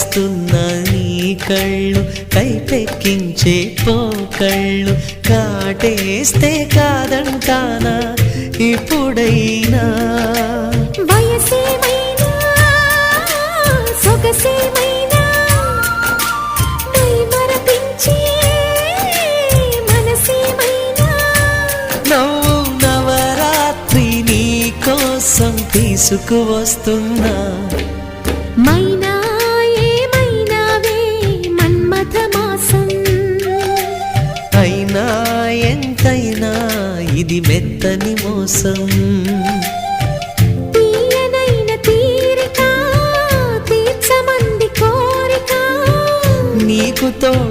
కవ్విస్తున్న నీ కళ్ళు కైపెక్కించే పోకళ్ళు కాటేస్తే కాదంటానా ఇప్పుడైనా వయసేమైనా సొగసేమైనా నై మరపించే మనసేమైనా నవ్వు నవరాత్రి నీ కోసం తీసుకువస్తున్నా మైనా ఏమైనావే మన్మథ మాసం అయినా ఎంతైనా ఇది మెత్తని మోసం తీయనైన తీరిక తీర్చమంది కోరిక నీకు